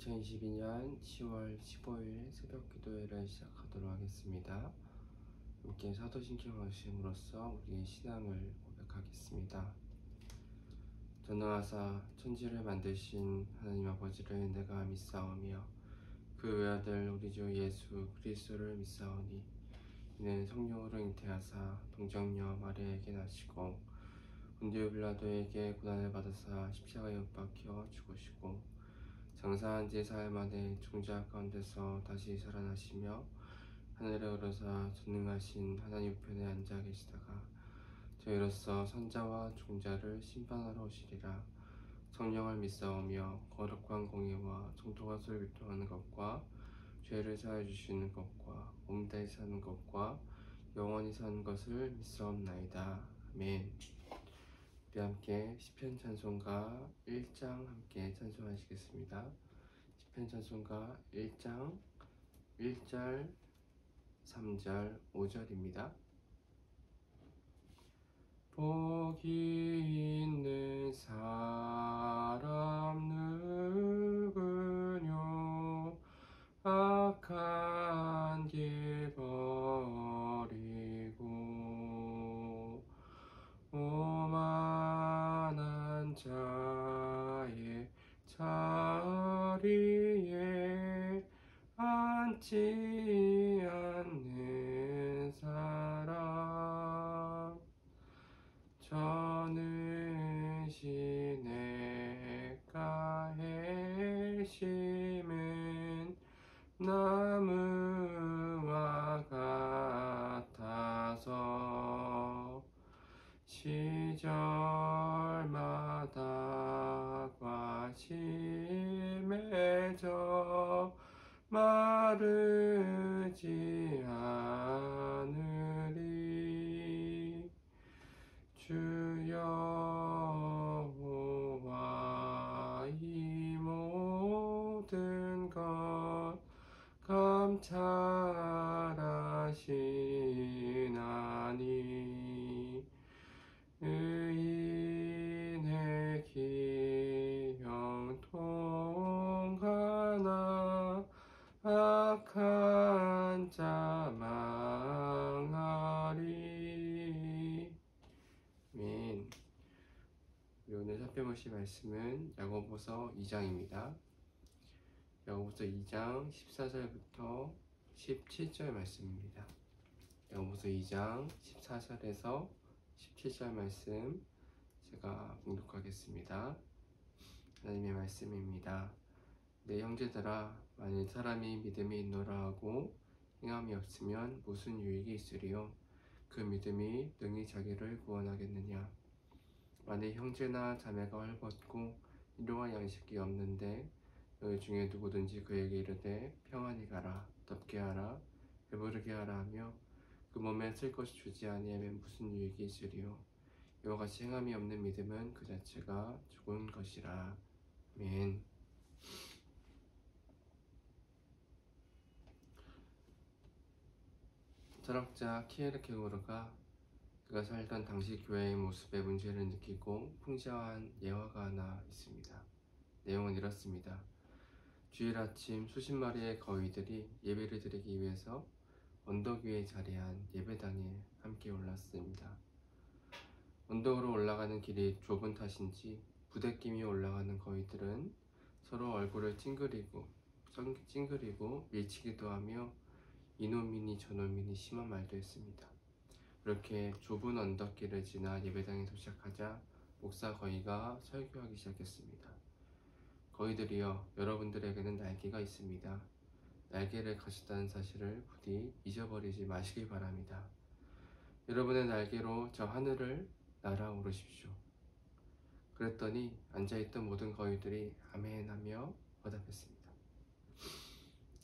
2022년 10월 15일 새벽 기도회를 시작하도록 하겠습니다. 함께 사도신경 하심으로써 우리의 신앙을 고백하겠습니다. 전능하사 천지를 만드신 하나님 아버지를 내가 믿사오며 그 외아들 우리 주 예수 그리스도를 믿사오니 이는 성령으로 잉태하사 동정녀 마리아에게 나시고 본디오 빌라도에게 고난을 받으사 십자가에 못 박혀 죽으시고 장사한 지 사흘 만에 종자 가운데서 다시 살아나시며 하늘에 오르사 전능하신 하나님 우편에 앉아 계시다가 저희로서 선자와 종자를 심판하러 오시리라. 성령을 믿사오며 거룩한 공의와 성도가 서로 교통하는 것과 죄를 사하여 주시는 것과 몸다이 사는 것과 영원히 사는 것을 믿사옵나이다. 아멘. 우리 함께 시편 찬송가 1장 함께 찬송하시겠습니다. 시편 찬송가 1장 1절, 3절, 5절입니다. 복이 있는 사람 누구뇨 악한 길 버리고 오만한 자의 자리에 앉지 않는 사람 전능신 내가 해심은 나무와 같아서 시절마다 과실맺어 마르지 않으리. 주 여호와 이 모든 것 감찰하시나니 의인의 길 형통하나 악한 자 망하리. 아멘. 우리 오늘 살펴보실 말씀은 야고보서 2장입니다. 야고보서 2장 14절부터 17절 말씀입니다. 야고보서 2장 14절에서 17절 말씀 제가 봉독하겠습니다. 하나님의 말씀입니다. 내 형제들아, 만일 사람이 믿음이 있노라 하고 행함이 없으면 무슨 유익이 있으리요? 그 믿음이 능히 자기를 구원하겠느냐? 만일 형제나 자매가 헐벗고 일용할 양식이 없는데 너희 중에 누구든지 그에게 이르되 평안히 가라, 덥게 하라, 배부르게 하라 하며 그 몸에 쓸 것이 주지 아니하면 무슨 유익이 있으리요? 이와 같이 행함이 없는 믿음은 그 자체가 죽은 것이라. 아멘. 철학자 키에르케고르가 그가 살던 당시 교회의 모습에 문제를 느끼고 풍자한 예화가 하나 있습니다. 내용은 이렇습니다. 주일 아침 수십 마리의 거위들이 예배를 드리기 위해서 언덕 위에 자리한 예배당에 함께 올랐습니다. 언덕으로 올라가는 길이 좁은 탓인지 부대끼며 올라가는 거위들은 서로 얼굴을 찡그리고 밀치기도 하며 이놈이니 저놈이니 심한 말도 했습니다. 그렇게 좁은 언덕길을 지나 예배당에 도착하자 목사 거위가 설교하기 시작했습니다. 거위들이여, 여러분들에게는 날개가 있습니다. 날개를 가졌다는 사실을 부디 잊어버리지 마시기 바랍니다. 여러분의 날개로 저 하늘을 날아오르십시오. 그랬더니 앉아있던 모든 거위들이 아멘 하며 화답했습니다.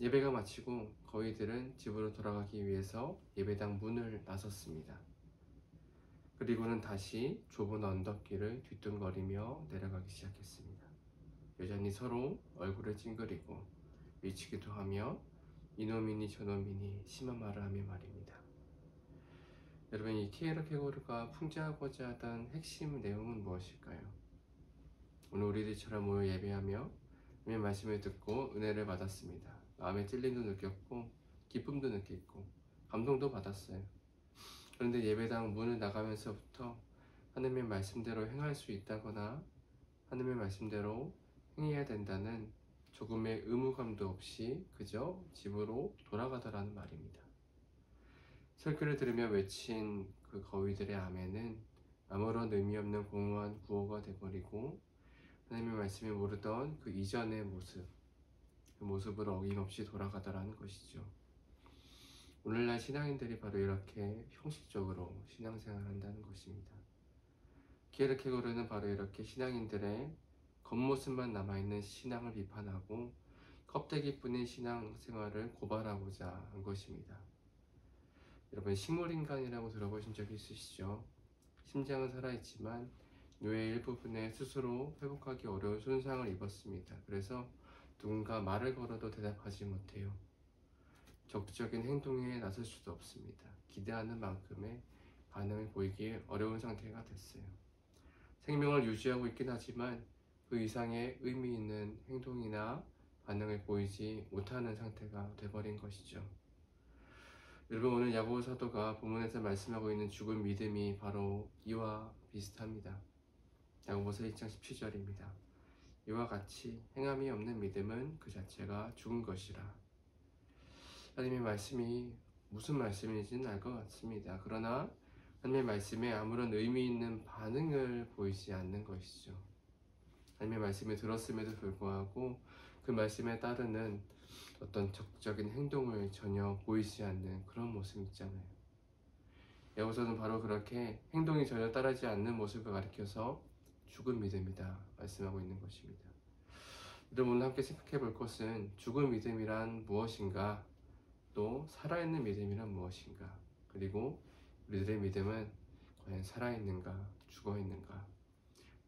예배가 마치고 거위들은 집으로 돌아가기 위해서 예배당 문을 나섰습니다. 그리고는 다시 좁은 언덕길을 뒤뚱거리며 내려가기 시작했습니다. 여전히 서로 얼굴을 찡그리고 밀치기도 하며 이놈이니 저놈이니 심한 말을 하며 말입니다. 여러분, 이 키에르케고르가 풍자하고자 하던 핵심 내용은 무엇일까요? 오늘 우리들처럼 모여 예배하며 하나님의 말씀을 듣고 은혜를 받았습니다. 마음의 찔림도 느꼈고 기쁨도 느꼈고 감동도 받았어요. 그런데 예배당 문을 나가면서부터 하나님의 말씀대로 행할 수 있다거나 하나님의 말씀대로 행해야 된다는 조금의 의무감도 없이 그저 집으로 돌아가더라는 말입니다. 설교를 들으며 외친 그 거위들의 아멘은 아무런 의미 없는 공허한 구호가 돼버리고 하나님의 말씀을 모르던 그 이전의 모습, 그 모습으로 어김없이 돌아가더라는 것이죠. 오늘날 신앙인들이 바로 이렇게 형식적으로 신앙생활을 한다는 것입니다. 키에르케고르는 바로 이렇게 신앙인들의 겉모습만 남아있는 신앙을 비판하고 껍데기뿐인 신앙생활을 고발하고자 한 것입니다. 여러분, 식물인간이라고 들어보신 적 있으시죠? 심장은 살아있지만 뇌의 일부분에 스스로 회복하기 어려운 손상을 입었습니다. 그래서 누군가 말을 걸어도 대답하지 못해요. 적극적인 행동에 나설 수도 없습니다. 기대하는 만큼의 반응을 보이기 어려운 상태가 됐어요. 생명을 유지하고 있긴 하지만 그 이상의 의미 있는 행동이나 반응을 보이지 못하는 상태가 돼버린 것이죠. 여러분, 오늘 야고보 사도가 본문에서 말씀하고 있는 죽은 믿음이 바로 이와 비슷합니다. 야고보서 1장 17절입니다. 이와 같이 행함이 없는 믿음은 그 자체가 죽은 것이라. 하나님의 말씀이 무슨 말씀인지는 알 것 같습니다. 그러나 하나님의 말씀에 아무런 의미 있는 반응을 보이지 않는 것이죠. 하나님의 말씀을 들었음에도 불구하고 그 말씀에 따르는 어떤 적극적인 행동을 전혀 보이지 않는 그런 모습 있잖아요. 야고보서는 바로 그렇게 행동이 전혀 따르지 않는 모습을 가리켜서 죽은 믿음이다 말씀하고 있는 것입니다. 여러분, 오늘 함께 생각해 볼 것은 죽은 믿음이란 무엇인가, 또 살아있는 믿음이란 무엇인가, 그리고 우리들의 믿음은 과연 살아있는가 죽어있는가,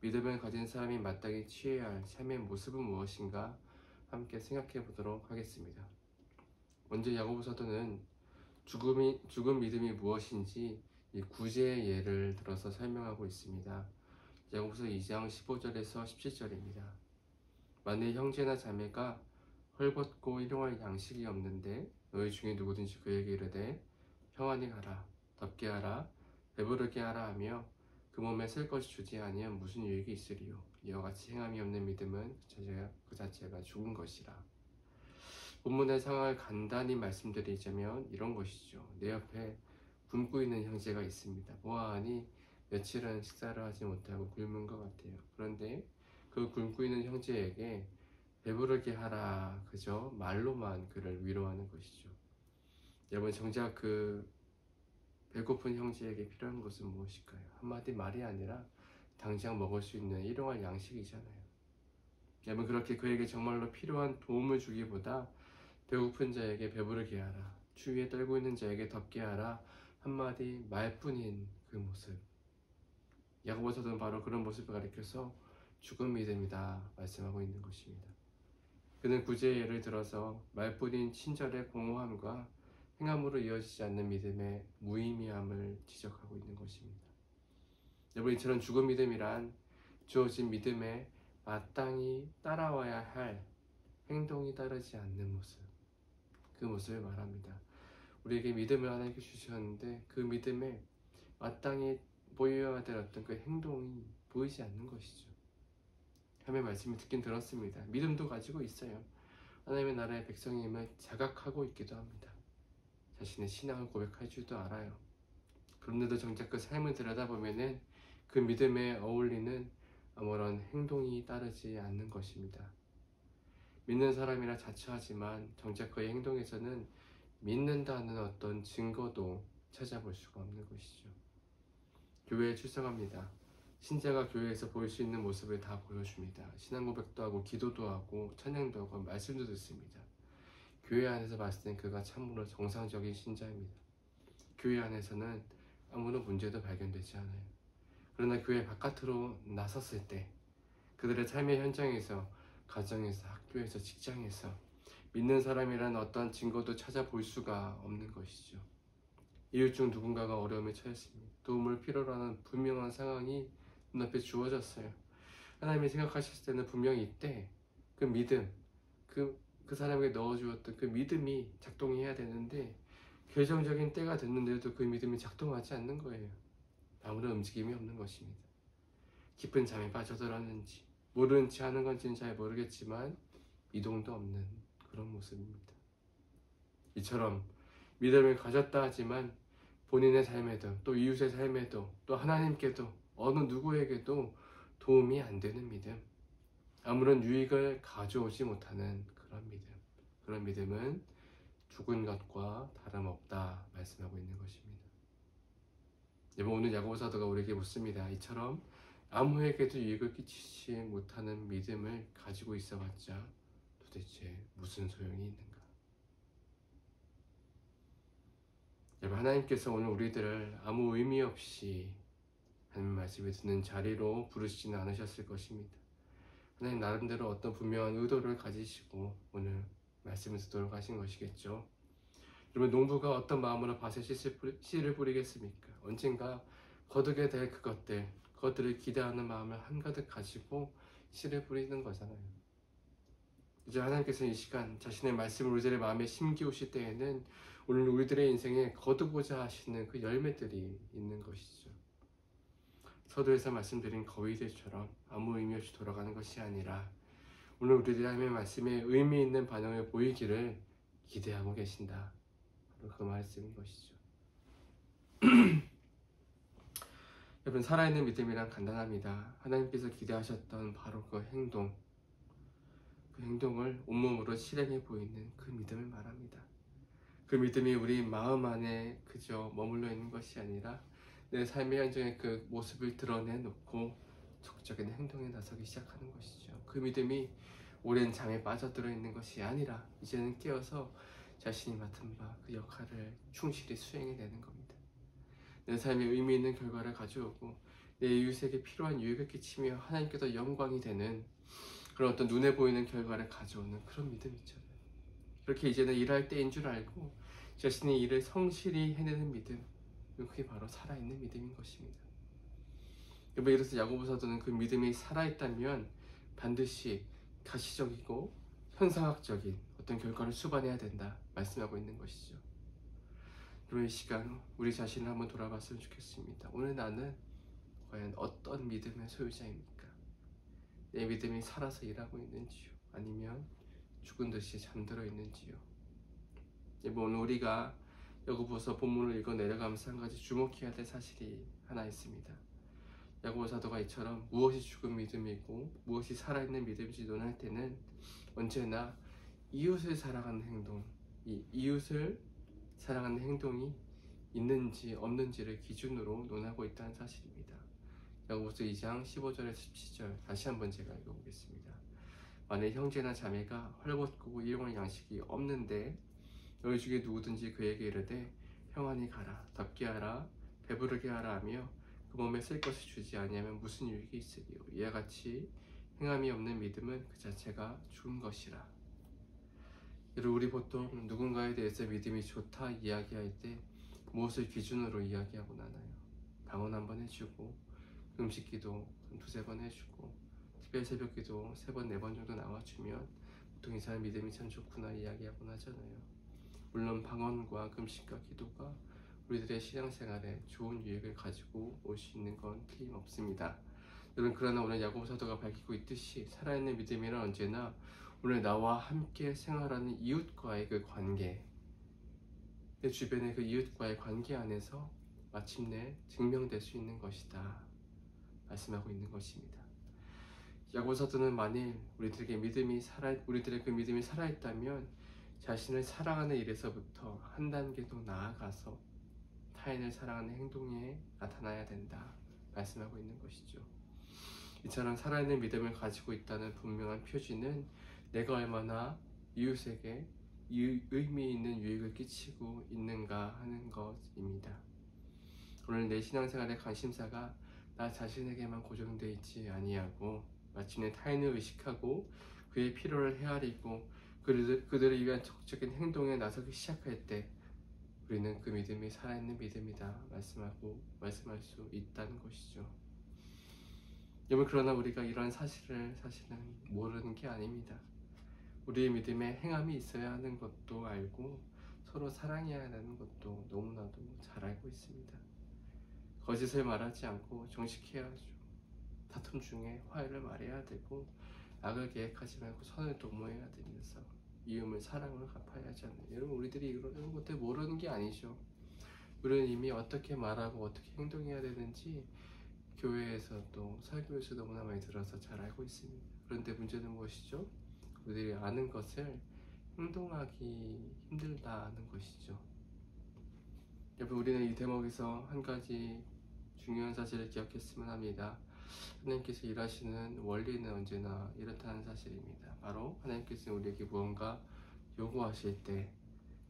믿음을 가진 사람이 마땅히 취해야 할 삶의 모습은 무엇인가 함께 생각해 보도록 하겠습니다. 먼저 야고보 사도는 죽은 믿음이 무엇인지 이 구제의 예를 들어서 설명하고 있습니다. 야고보서 2장 15절에서 17절입니다. 만일 형제나 자매가 헐벗고 일용할 양식이 없는데 너희 중에 누구든지 그에게 이르되 평안히 가라, 덥게 하라, 배부르게 하라 하며 그 몸에 쓸 것이 주지 아니하면 무슨 유익이 있으리요. 이와 같이 행함이 없는 믿음은 그 자체가 죽은 것이라. 본문의 상황을 간단히 말씀드리자면 이런 것이죠. 내 옆에 굶고 있는 형제가 있습니다. 보아하니 며칠은 식사를 하지 못하고 굶은 것 같아요. 그런데 그 굶고 있는 형제에게 배부르게 하라, 그저 말로만 그를 위로하는 것이죠. 여러분, 정작 그 배고픈 형제에게 필요한 것은 무엇일까요? 한마디 말이 아니라 당장 먹을 수 있는 일용할 양식이잖아요. 여러분, 그렇게 그에게 정말로 필요한 도움을 주기보다 배고픈 자에게 배부르게 하라, 추위에 떨고 있는 자에게 덥게 하라 한마디 말뿐인 그 모습, 야고보서는 바로 그런 모습을 가리켜서 죽은 믿음이다 말씀하고 있는 것입니다. 그는 구제의 예를 들어서 말뿐인 친절의 공허함과 행함으로 이어지지 않는 믿음의 무의미함을 지적하고 있는 것입니다. 여러분, 이처럼 죽은 믿음이란 주어진 믿음에 마땅히 따라와야 할 행동이 따르지 않는 모습, 그 모습을 말합니다. 우리에게 믿음을 하나님께 주셨는데 그 믿음에 마땅히 보여야 될 어떤 그 행동이 보이지 않는 것이죠. 하나님의 말씀을 듣긴 들었습니다. 믿음도 가지고 있어요. 하나님의 나라의 백성임을 자각하고 있기도 합니다. 자신의 신앙을 고백할 줄도 알아요. 그런데도 정작 그 삶을 들여다보면은 그 믿음에 어울리는 아무런 행동이 따르지 않는 것입니다. 믿는 사람이라 자처하지만 정작 그의 행동에서는 믿는다는 어떤 증거도 찾아볼 수가 없는 것이죠. 교회에 출석합니다. 신자가 교회에서 보일 수 있는 모습을 다 보여줍니다. 신앙 고백도 하고 기도도 하고 찬양도 하고 말씀도 듣습니다. 교회 안에서 봤을 땐 그가 참으로 정상적인 신자입니다. 교회 안에서는 아무런 문제도 발견되지 않아요. 그러나 교회 바깥으로 나섰을 때 그들의 삶의 현장에서, 가정에서, 학교에서, 직장에서 믿는 사람이라는 어떤 증거도 찾아볼 수가 없는 것이죠. 이웃 중 누군가가 어려움에 처했습니다. 도움을 필요로 하는 분명한 상황이 눈앞에 주어졌어요. 하나님이 생각하셨을 때는 분명히 이때 그 믿음, 그 사람에게 넣어주었던 그 믿음이 작동해야 되는데 결정적인 때가 됐는데도 그 믿음이 작동하지 않는 거예요. 아무런 움직임이 없는 것입니다. 깊은 잠에 빠져들었는지 모르는 체 하는 건지는 잘 모르겠지만 이동도 없는 그런 모습입니다. 이처럼 믿음을 가졌다 하지만 본인의 삶에도 또 이웃의 삶에도 또 하나님께도 어느 누구에게도 도움이 안 되는 믿음, 아무런 유익을 가져오지 못하는 그런 믿음은 죽은 것과 다름없다 말씀하고 있는 것입니다. 여러분, 오늘 야고보 사도가 우리에게 묻습니다. 이처럼 아무에게도 유익을 끼치지 못하는 믿음을 가지고 있어봤자 도대체 무슨 소용이 있는가? 여러분, 하나님께서 오늘 우리들을 아무 의미 없이 하나님 말씀을 듣는 자리로 부르시지는 않으셨을 것입니다. 하나님 나름대로 어떤 분명한 의도를 가지시고 오늘 말씀을 듣도록 하신 것이겠죠. 여러분, 농부가 어떤 마음으로 밭에 씨를 뿌리겠습니까? 언젠가 거두게 될 그것들을 기대하는 마음을 한가득 가지고 씨를 뿌리는 거잖아요. 이제 하나님께서는 이 시간 자신의 말씀을 우리들의 마음에 심기우실 때에는 오늘 우리들의 인생에 거두고자 하시는 그 열매들이 있는 것이죠. 서두에서 말씀드린 거위들처럼 아무 의미 없이 돌아가는 것이 아니라 오늘 우리들의 하나님의 말씀에 의미 있는 반응을 보이기를 기대하고 계신다. 바로 그 말씀인 것이죠. 여러분, 살아있는 믿음이란 간단합니다. 하나님께서 기대하셨던 바로 그 행동을 온몸으로 실행해 보이는 그 믿음을 말합니다. 그 믿음이 우리 마음 안에 그저 머물러 있는 것이 아니라 내 삶의 현장의 그 모습을 드러내놓고 적극적인 행동에 나서기 시작하는 것이죠. 그 믿음이 오랜 잠에 빠져들어 있는 것이 아니라 이제는 깨어서 자신이 맡은 바 그 역할을 충실히 수행해내는 겁니다. 내 삶에 의미 있는 결과를 가져오고 내 이웃에게 필요한 유익을 끼치며 하나님께서 영광이 되는 그런 어떤 눈에 보이는 결과를 가져오는 그런 믿음이 있잖아요. 그렇게 이제는 일할 때인 줄 알고 자신의 일을 성실히 해내는 믿음, 그게 바로 살아있는 믿음인 것입니다. 여러분, 이래서 야고보 사도는 그 믿음이 살아있다면 반드시 가시적이고 현상학적인 어떤 결과를 수반해야 된다 말씀하고 있는 것이죠. 여러분, 이 시간 우리 자신을 한번 돌아봤으면 좋겠습니다. 오늘 나는 과연 어떤 믿음의 소유자입니까? 내 믿음이 살아서 일하고 있는지요? 아니면 죽은 듯이 잠들어 있는지요? 오늘 우리가 야고보서 본문을 읽어 내려가면서 한 가지 주목해야 될 사실이 하나 있습니다. 야고보 사도가 이처럼 무엇이 죽은 믿음이고 무엇이 살아있는 믿음인지 논할 때는 언제나 이웃을 사랑하는 행동, 이 이웃을 사랑하는 행동이 있는지 없는지를 기준으로 논하고 있다는 사실입니다. 야고보서 2장 15절에서 17절 다시 한번 제가 읽어보겠습니다. 만일 형제나 자매가 헐벗고 일용할 양식이 없는데 너희 중에 누구든지 그에게 이르되 평안히 가라, 덥게 하라, 배부르게 하라 하며 그 몸에 쓸 것을 주지 아니하면 무슨 유익이 있으리요? 이와 같이 행함이 없는 믿음은 그 자체가 죽은 것이라. 여러분, 우리 보통 누군가에 대해서 믿음이 좋다 이야기할 때 무엇을 기준으로 이야기하고 나나요? 방언 한번 해주고 음식기도 두세 번 해주고 특별 새벽기도 3번, 4번 정도 나와주면 보통 이 사람 믿음이 참 좋구나 이야기하곤 하잖아요. 물론 방언과 금식과 기도가 우리들의 신앙생활에 좋은 유익을 가지고 올 수 있는 건 틀림없습니다. 여러분, 그러나 오늘 야고보 사도가 밝히고 있듯이 살아있는 믿음이란 언제나 오늘 나와 함께 생활하는 이웃과의 그 관계, 내 주변의 그 이웃과의 관계 안에서 마침내 증명될 수 있는 것이다 말씀하고 있는 것입니다. 야고보 사도는 만일 우리들의 그 믿음이 살아있다면 자신을 사랑하는 일에서부터 한 단계 더 나아가서 타인을 사랑하는 행동에 나타나야 된다 말씀하고 있는 것이죠. 이처럼 살아있는 믿음을 가지고 있다는 분명한 표지는 내가 얼마나 이웃에게 의미 있는 유익을 끼치고 있는가 하는 것입니다. 오늘 내 신앙생활의 관심사가 나 자신에게만 고정되어 있지 아니하고 마침내 타인을 의식하고 그의 필요를 헤아리고 그들을 위한 적극적인 행동에 나서기 시작할 때 우리는 그 믿음이 살아있는 믿음이다 말씀할 수 있다는 것이죠. 여러분, 그러나 우리가 이러한 사실을 사실은 모르는 게 아닙니다. 우리의 믿음에 행함이 있어야 하는 것도 알고 서로 사랑해야 하는 것도 너무나도 잘 알고 있습니다. 거짓을 말하지 않고 정직해야 하죠. 다툼 중에 화해를 말해야 되고 악을 계획하지 말고 선을 도모해야 되면서 이음을 사랑으로 갚아야 하지 않나요? 여러분, 우리들이 이런 것들 모르는 게 아니죠. 우리는 이미 어떻게 말하고 어떻게 행동해야 되는지 교회에서 또 설교에서 너무나 많이 들어서 잘 알고 있습니다. 그런데 문제는 무엇이죠? 우리들이 아는 것을 행동하기 힘들다는 것이죠. 여러분, 우리는 이 대목에서 한 가지 중요한 사실을 기억했으면 합니다. 하나님께서 일하시는 원리는 언제나 이렇다는 사실입니다. 바로 하나님께서 우리에게 무언가 요구하실 때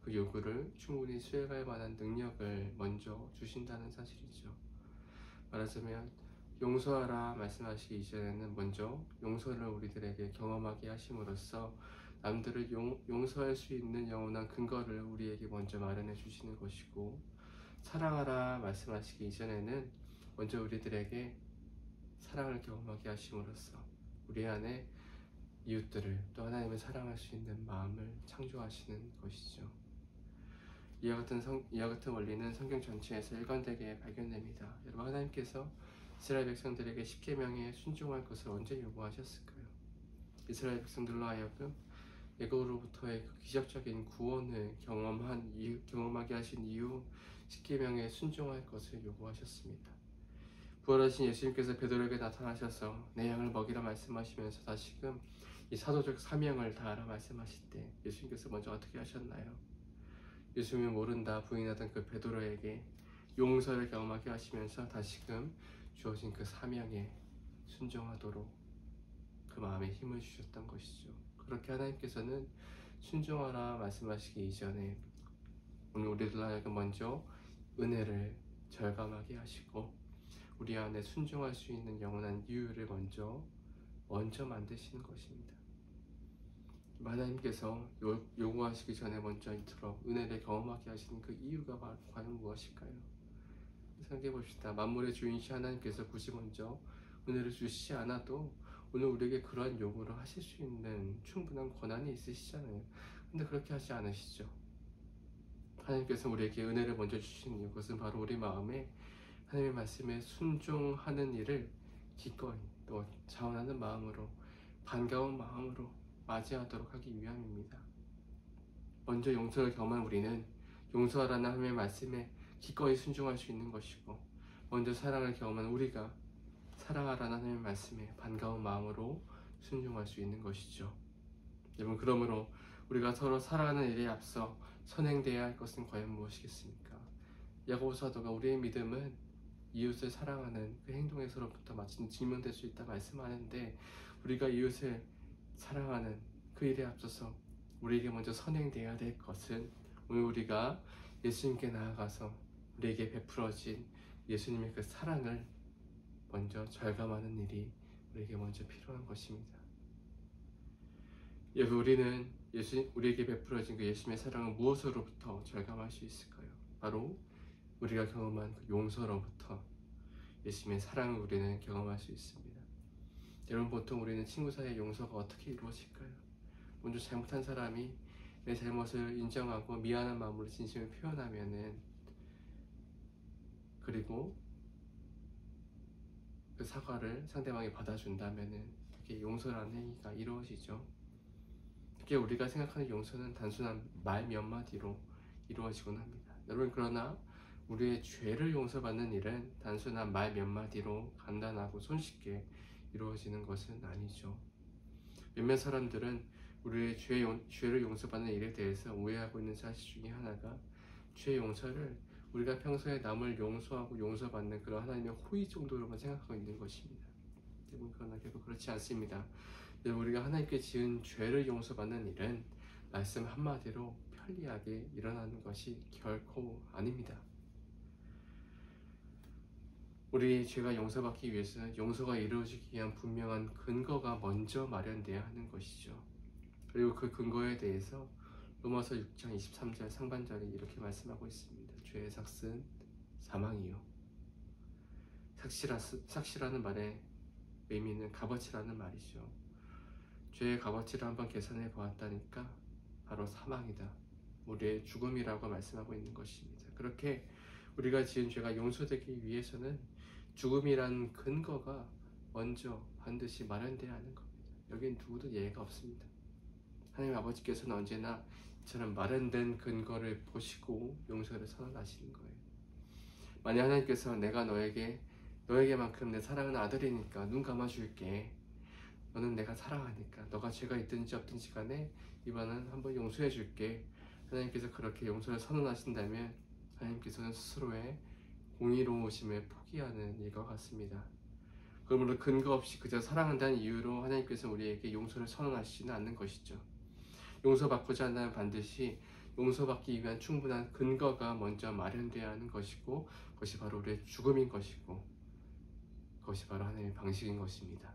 그 요구를 충분히 수행할 만한 능력을 먼저 주신다는 사실이죠. 말하자면 용서하라 말씀하시기 이전에는 먼저 용서를 우리들에게 경험하게 하심으로써 남들을 용서할 수 있는 영원한 근거를 우리에게 먼저 마련해 주시는 것이고, 사랑하라 말씀하시기 이전에는 먼저 우리들에게 사랑을 경험하게 하심으로써 우리 안에 이웃들을 또 하나님을 사랑할 수 있는 마음을 창조하시는 것이죠. 이와 같은 원리는 성경 전체에서 일관되게 발견됩니다. 여러분, 하나님께서 이스라엘 백성들에게 십계명에 순종할 것을 언제 요구하셨을까요? 이스라엘 백성들로 하여금 애굽으로부터의 그 기적적인 구원을 경험하게 하신 이후 십계명에 순종할 것을 요구하셨습니다. 부활하신 예수님께서 베드로에게 나타나셔서 내 양을 먹이라 말씀하시면서 다시금 이 사도적 사명을 다하라 말씀하실 때 예수님께서 먼저 어떻게 하셨나요? 예수님이 모른다 부인하던 그 베드로에게 용서를 경험하게 하시면서 다시금 주어진 그 사명에 순종하도록 그 마음에 힘을 주셨던 것이죠. 그렇게 하나님께서는 순종하라 말씀하시기 이전에 오늘 우리들 하여금 먼저 은혜를 절감하게 하시고 우리 안에 순종할 수 있는 영원한 이유를 먼저 만드시는 것입니다. 하나님께서 요구하시기 전에 먼저 이토록 은혜를 경험하게 하시는 그 이유가 과연 무엇일까요? 생각해 봅시다. 만물의 주인이신 하나님께서 굳이 먼저 은혜를 주시지 않아도 오늘 우리에게 그러한 요구를 하실 수 있는 충분한 권한이 있으시잖아요. 근데 그렇게 하지 않으시죠. 하나님께서 우리에게 은혜를 먼저 주시는 이것은 바로 우리 마음에 하나님의 말씀에 순종하는 일을 기꺼이 또 자원하는 마음으로, 반가운 마음으로 맞이하도록 하기 위함입니다. 먼저 용서를 경험한 우리는 용서하라는 하나님의 말씀에 기꺼이 순종할 수 있는 것이고, 먼저 사랑을 경험한 우리가 사랑하라는 하나님의 말씀에 반가운 마음으로 순종할 수 있는 것이죠. 여러분, 그러므로 우리가 서로 사랑하는 일에 앞서 선행되어야 할 것은 과연 무엇이겠습니까? 야고보 사도가 우리의 믿음은 이웃을 사랑하는 그 행동에서로부터 마침 증명될 수 있다 말씀하는데, 우리가 이웃을 사랑하는 그 일에 앞서서 우리에게 먼저 선행되어야 될 것은 오늘 우리가 예수님께 나아가서 우리에게 베풀어진 예수님의 그 사랑을 먼저 절감하는 일이 우리에게 먼저 필요한 것입니다. 여러분, 우리는 우리에게 베풀어진 그 예수님의 사랑을 무엇으로부터 절감할 수 있을까요? 바로 우리가 경험한 그 용서로부터 예수님의 사랑을 우리는 경험할 수 있습니다. 여러분, 보통 우리는 친구 사이의 용서가 어떻게 이루어질까요? 먼저 잘못한 사람이 내 잘못을 인정하고 미안한 마음으로 진심을 표현하면은, 그리고 그 사과를 상대방이 받아준다면은 그게 용서라는 행위가 이루어지죠. 특히 우리가 생각하는 용서는 단순한 말 몇 마디로 이루어지곤 합니다. 여러분, 그러나 우리의 죄를 용서받는 일은 단순한 말 몇 마디로 간단하고 손쉽게 이루어지는 것은 아니죠. 몇몇 사람들은 우리의 죄를 용서받는 일에 대해서 오해하고 있는 사실 중에 하나가 죄 용서를 우리가 평소에 남을 용서하고 용서받는 그런 하나님의 호의 정도로만 생각하고 있는 것입니다. 여러분, 그러나 결국 그렇지 않습니다. 여러분, 우리가 하나님께 지은 죄를 용서받는 일은 말씀 한마디로 편리하게 일어나는 것이 결코 아닙니다. 우리 죄가 용서받기 위해서는 용서가 이루어지기 위한 분명한 근거가 먼저 마련되어야 하는 것이죠. 그리고 그 근거에 대해서 로마서 6장 23절 상반절에 이렇게 말씀하고 있습니다. 죄의 삭은 사망이요. 삭시라는 말의 의미는 값어치라는 말이죠. 죄의 값어치를 한번 계산해 보았다니까 바로 사망이다. 우리의 죽음이라고 말씀하고 있는 것입니다. 그렇게 우리가 지은 죄가 용서되기 위해서는 죽음이란 근거가 먼저 반드시 마련되어야 하는 겁니다. 여긴 누구도 예외가 없습니다. 하나님 아버지께서는 언제나 이처럼 마련된 근거를 보시고 용서를 선언하시는 거예요. 만약 하나님께서 내가 너에게만큼 내 사랑하는 아들이니까 눈 감아줄게. 너는 내가 사랑하니까 너가 죄가 있든지 없든지 간에 이번은 한번 용서해줄게. 하나님께서 그렇게 용서를 선언하신다면 하나님께서는 스스로의 공의로우심을 포기하는 일과 같습니다. 그러므로 근거 없이 그저 사랑한다는 이유로 하나님께서 우리에게 용서를 선언하시지는 않는 것이죠. 용서받고자 한다면 반드시 용서받기 위한 충분한 근거가 먼저 마련되어야 하는 것이고 그것이 바로 우리의 죽음인 것이고 그것이 바로 하나님의 방식인 것입니다.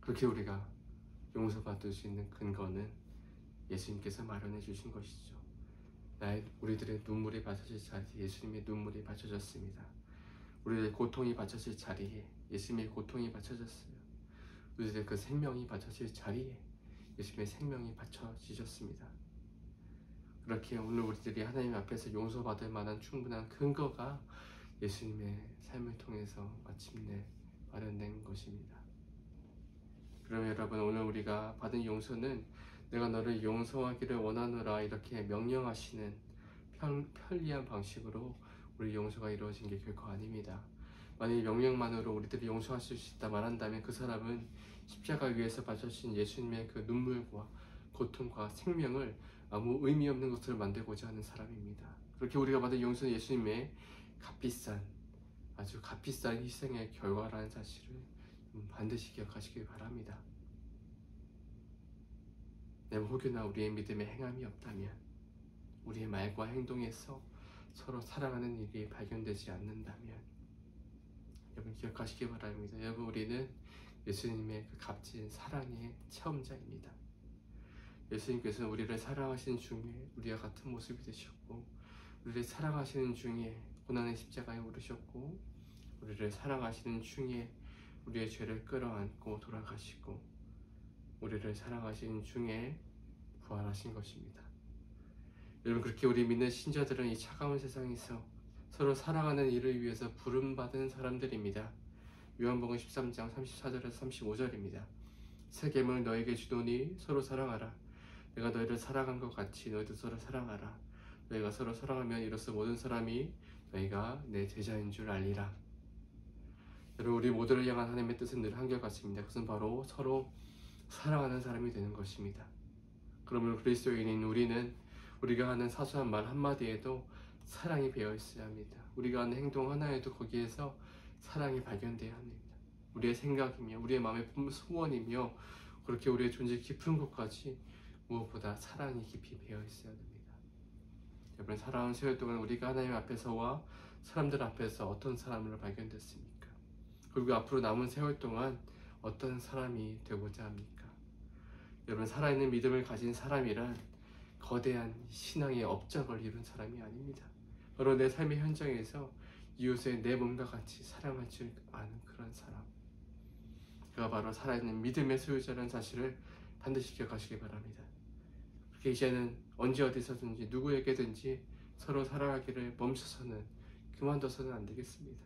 그렇게 우리가 용서받을 수 있는 근거는 예수님께서 마련해 주신 것이죠. 우리들의 눈물이 바쳐질 자리에 예수님의 눈물이 바쳐졌습니다. 우리들의 고통이 바쳐질 자리에 예수님의 고통이 바쳐졌어요. 우리들의 그 생명이 바쳐질 자리에 예수님의 생명이 바쳐지셨습니다. 그렇게 오늘 우리들이 하나님 앞에서 용서받을 만한 충분한 근거가 예수님의 삶을 통해서 마침내 마련된 것입니다. 그러면 여러분, 오늘 우리가 받은 용서는 내가 너를 용서하기를 원하노라 이렇게 명령하시는 편리한 방식으로 우리 용서가 이루어진 게 결코 아닙니다. 만약 명령만으로 우리들이 용서하실 수 있다 말한다면 그 사람은 십자가 위에서 바쳐진 예수님의 그 눈물과 고통과 생명을 아무 의미 없는 것을 만들고자 하는 사람입니다. 그렇게 우리가 받은 용서는 예수님의 아주 값비싼 희생의 결과라는 사실을 반드시 기억하시길 바랍니다. 혹여나 우리의 믿음에 행함이 없다면, 우리의 말과 행동에서 서로 사랑하는 일이 발견되지 않는다면 여러분 기억하시기 바랍니다. 여러분, 우리는 예수님의 그 값진 사랑의 체험자입니다. 예수님께서는 우리를 사랑하시는 중에 우리와 같은 모습이 되셨고, 우리를 사랑하시는 중에 고난의 십자가에 오르셨고, 우리를 사랑하시는 중에 우리의 죄를 끌어안고 돌아가시고, 우리를 사랑하시는 중에 부활하신 것입니다. 여러분, 그렇게 우리 믿는 신자들은 이 차가운 세상에서 서로 사랑하는 일을 위해서 부름받은 사람들입니다. 요한복음 13장 34절에서 35절입니다. 새 계명을 너에게 주노니 서로 사랑하라. 내가 너희를 사랑한 것 같이 너희도 서로 사랑하라. 너희가 서로 사랑하면 이로써 모든 사람이 너희가 내 제자인 줄 알리라. 여러분, 우리 모두를 향한 하나님의 뜻은 늘 한결같습니다. 그것은 바로 서로 사랑하는 사람이 되는 것입니다. 그러므로 그리스도인인 우리는 우리가 하는 사소한 말 한마디에도 사랑이 배어 있어야 합니다. 우리가 하는 행동 하나에도 거기에서 사랑이 발견돼야 합니다. 우리의 생각이며 우리의 마음의 소원이며 그렇게 우리의 존재 깊은 곳까지 무엇보다 사랑이 깊이 배어 있어야 됩니다. 여러분, 살아온 세월 동안 우리가 하나님 앞에서와 사람들 앞에서 어떤 사람으로 발견됐습니까? 그리고 앞으로 남은 세월 동안 어떤 사람이 되고자 합니까? 여러분, 살아있는 믿음을 가진 사람이란 거대한 신앙의 업적을 이룬 사람이 아닙니다. 바로 내 삶의 현장에서 이웃을 내 몸과 같이 사랑할 줄 아는 그런 사람, 그가 바로 살아있는 믿음의 소유자라는 사실을 반드시 기억하시기 바랍니다. 그렇게 이제는 언제 어디서든지 누구에게든지 서로 사랑하기를 멈춰서는, 그만둬서는 안 되겠습니다.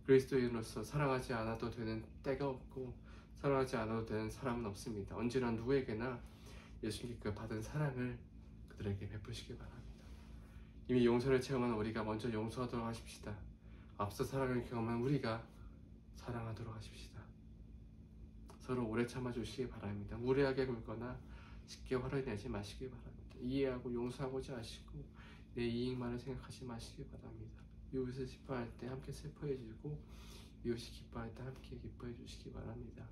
그리스도인으로서 사랑하지 않아도 되는 때가 없고 사랑하지 않아도 되는 사람은 없습니다. 언제나 누구에게나 예수님께 받은 사랑을 그들에게 베푸시기 바랍니다. 이미 용서를 체험한 우리가 먼저 용서하도록 하십시다. 앞서 사랑을 경험한 우리가 사랑하도록 하십시다. 서로 오래 참아주시기 바랍니다. 무례하게 굴거나 쉽게 화를 내지 마시기 바랍니다. 이해하고 용서하고자 하시고 내 이익만을 생각하지 마시기 바랍니다. 이웃을 슬퍼할 때 함께 슬퍼해 주고 이웃이 기뻐할 때 함께 기뻐해 주시기 바랍니다.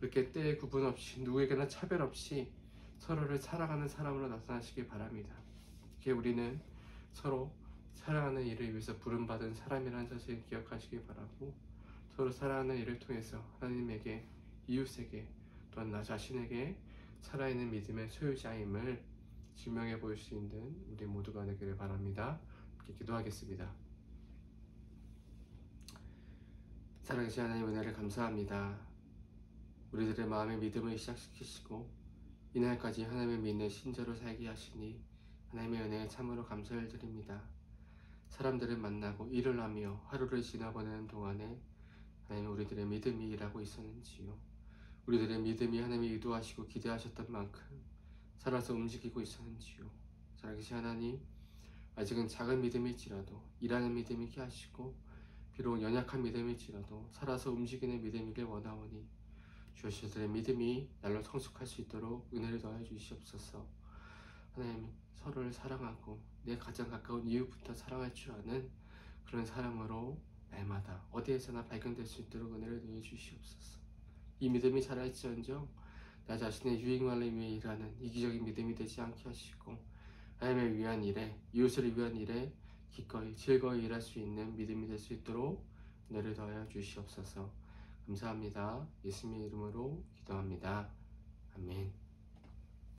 그렇게 때에 구분 없이 누구에게나 차별 없이 서로를 사랑하는 사람으로 나타나시기 바랍니다. 이렇게 우리는 서로 사랑하는 일을 위해서 부름받은 사람이라는 사실을 기억하시기 바라고, 서로 사랑하는 일을 통해서 하나님에게, 이웃에게, 또한 나 자신에게 살아있는 믿음의 소유자임을 증명해 보일 수 있는 우리 모두가 되기를 바랍니다. 함께 기도하겠습니다. 사랑하신 하나님, 은혜를 감사합니다. 우리들의 마음의 믿음을 시작시키시고 이날까지 하나님을 믿는 신자로 살게 하시니 하나님의 은혜에 참으로 감사를 드립니다. 사람들을 만나고 일을 하며 하루를 지나보내는 동안에 하나님 우리들의 믿음이 일하고 있었는지요. 우리들의 믿음이 하나님이 의도하시고 기대하셨던 만큼 살아서 움직이고 있었는지요. 살아계신 하나님, 아직은 작은 믿음일지라도 일하는 믿음이게 하시고 비록 연약한 믿음일지라도 살아서 움직이는 믿음이길 원하오니 주여들의 믿음이 날로 성숙할 수 있도록 은혜를 더해 주시옵소서. 하나님, 서로를 사랑하고 내 가장 가까운 이웃부터 사랑할 줄 아는 그런 사람으로 날마다 어디에서나 발견될 수 있도록 은혜를 더해 주시옵소서. 이 믿음이 살아있지언정 나 자신의 유익만을 위해 일하는 이기적인 믿음이 되지 않게 하시고 하나님을 위한 일에, 이웃을 위한 일에 기꺼이 즐거이 일할 수 있는 믿음이 될 수 있도록 은혜를 더하여 주시옵소서. 감사합니다. 예수님의 이름으로 기도합니다.